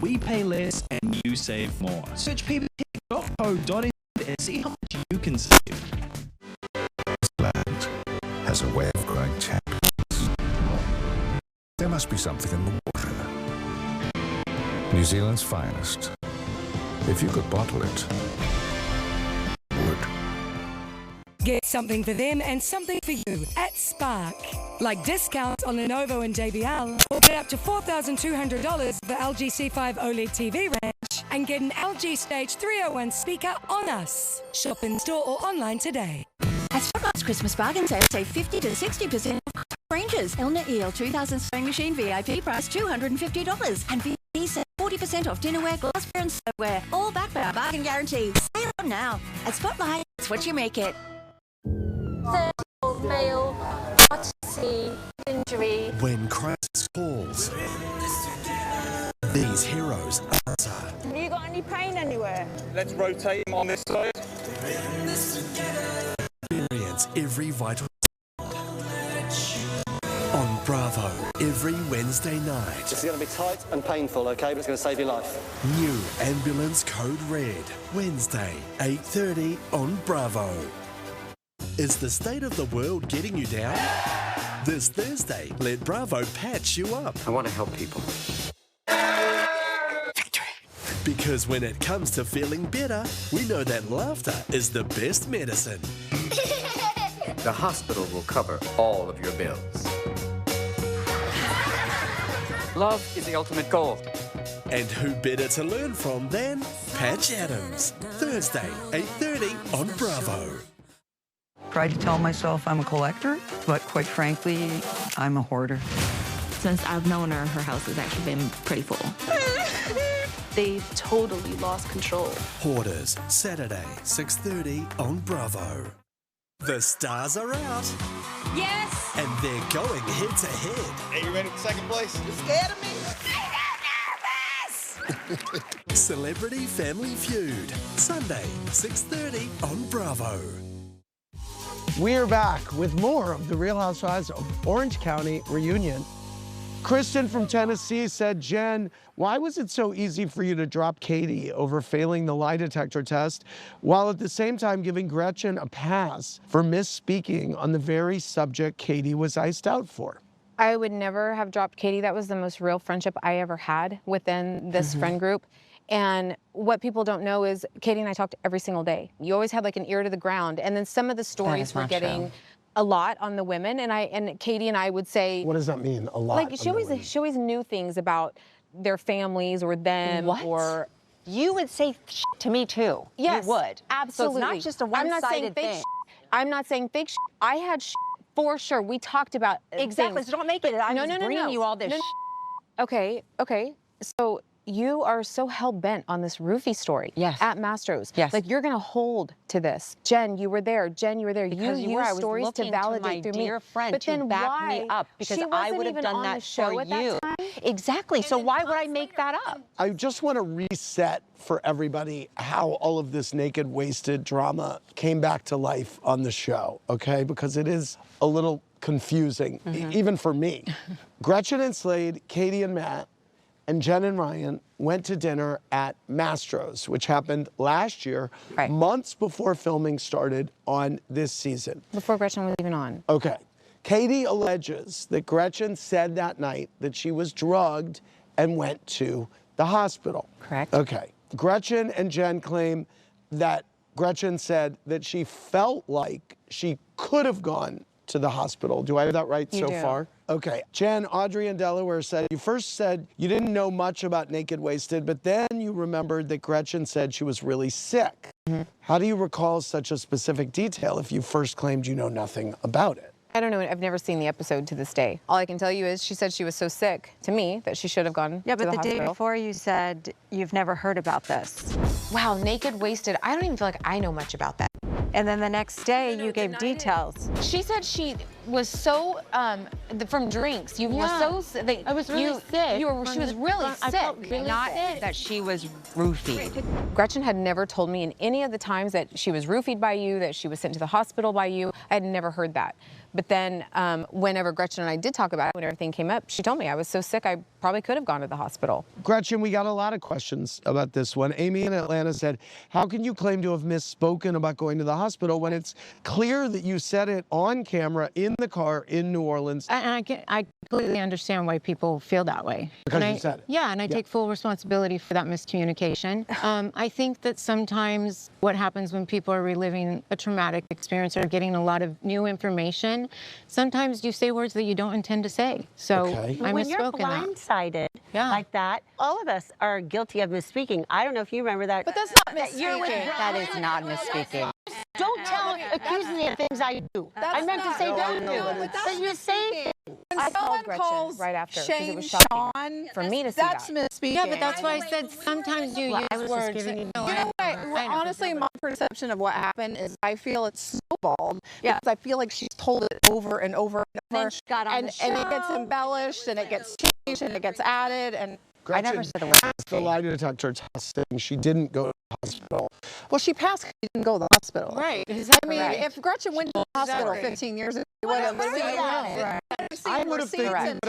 we pay less and you save more. Search pptech.co.nz and see how much you can save. This land has a way of growing champions. There must be something in the water. New Zealand's finest. If you could bottle it, would. Get something for them and something for you at Spark. Like discounts on Lenovo and JBL, or get up to $4,200 for LG C5 OLED TV range, and get an LG Stage 301 speaker on us. Shop in store or online today. At Screenbugs Christmas bargain sale, save 50 to 60% off ranges. Elna EL 2000 sewing machine VIP price $250, and VP set 40% off dinnerware, glassware and silverware. All backed by our bargain guarantee. Sale on now. At Spotlight, it's what you make it. Male, artsy, injury. When crisis calls, these heroes answer. Have you got any pain anywhere? Let's rotate him on this side. Experience every vital on Bravo every Wednesday night. It's going to be tight and painful, okay, but it's going to save your life. New Ambulance Code Red, Wednesday, 8:30 on Bravo. Is the state of the world getting you down? This Thursday, let Bravo patch you up. I want to help people. Because when it comes to feeling better, we know that laughter is the best medicine. The hospital will cover all of your bills. Love is the ultimate goal. And who better to learn from than Patch Adams? Thursday, 8:30 on Bravo. Tried to tell myself I'm a collector, but quite frankly, I'm a hoarder. Since I've known her, her house has actually been pretty full. They've totally lost control. Hoarders, Saturday, 6:30 on Bravo. The stars are out. Yes! And they're going head to head. Hey, you ready for second place? You scared of me? Celebrity Family Feud, Sunday, 6:30 on Bravo. We're back with more of the Real Housewives of Orange County reunion. Kristen from Tennessee said, Jen, why was it so easy for you to drop Katie over failing the lie detector test, while at the same time giving Gretchen a pass for misspeaking on the very subject Katie was iced out for? I would never have dropped Katie. That was the most real friendship I ever had within this friend group. And what people don't know is Katie and I talked every single day. You always had like an ear to the ground. And then some of the stories were getting a lot on the women. And Katie and I would say, what does that mean, a lot? Like she always knew things about their families or them. What? Or you would say to me too. Yes, you would. absolutely. So it's not just a one-sided thing. I'm not saying fake shit. I had for sure. We talked about exactly. things. So don't make it. I'm no, just no, bringing you all this. Okay. So you are so hell-bent on this roofie story. Yes. At Mastro's. Yes. Like you're gonna hold to this. Jen, you were there. Jen, you were there. Because you were. I use was stories looking to validate to my through me. dear friend but to then back why? me up, because She I wasn't would have even done on that the show for at that you. time. Exactly. So why would I make that up? I just want to reset for everybody how all of this naked, wasted drama came back to life on the show, okay? Because it is a little confusing, even for me. Gretchen and Slade, Katie and Matt, and Jen and Ryan went to dinner at Mastro's, which happened last year, months before filming started on this season. Before Gretchen was even on. Okay. Katie alleges that Gretchen said that night that she was drugged and went to the hospital. Correct. Okay. Gretchen and Jen claim that Gretchen said that she felt like she could have gone to the hospital. Do I have that right so far? Okay. Jen, Audrey, and Delaware said, you first said you didn't know much about Naked Wasted, but then you remembered that Gretchen said she was really sick. How do you recall such a specific detail if you first claimed you know nothing about it? I don't know. I've never seen the episode to this day. All I can tell you is she said she was so sick to me that she should have gone to the hospital. Yeah, but the day before you said you've never heard about this. Wow, Naked Wasted. I don't even feel like I know much about that. And then the next day you gave details. She said she was so from drinks. You were so sick. I was really sick. She was really sick. I felt really Not sick. that she was roofied. Gretchen had never told me in any of the times that she was roofied by you, that she was sent to the hospital by you. I had never heard that. But then whenever Gretchen and I did talk about it, when everything came up, she told me I was so sick I probably could have gone to the hospital. Gretchen, we got a lot of questions about this one. Amy in Atlanta said, how can you claim to have misspoken about going to the hospital when it's clear that you said it on camera in the car in New Orleans? And I completely understand why people feel that way. Because and you said it. Yeah, and I take full responsibility for that miscommunication. I think that sometimes what happens when people are reliving a traumatic experience or getting a lot of new information, sometimes you say words that you don't intend to say. So I when you're misspoke in that. blindsided like that, all of us are guilty of misspeaking. I don't know if you remember that. But that's not misspeaking. That is not misspeaking. Don't accuse me of things I do. I meant to say don't do. But you say I called Gretchen right after because it was shocking for me to see That's that. misspeaking. Yeah, but that's why I said sometimes you use words. You know what? Honestly, my perception of what happened is I feel it's snowballed. Yeah. Because I feel like she's told it over and over and over. And it gets embellished and it gets changed and it gets added. And Gretchen I never said a word. passed the lie detector test saying she didn't go to the hospital. Well, she passed because she didn't go to the hospital. Right. I mean, if Gretchen went to the hospital 15 years ago, she would have I would have figured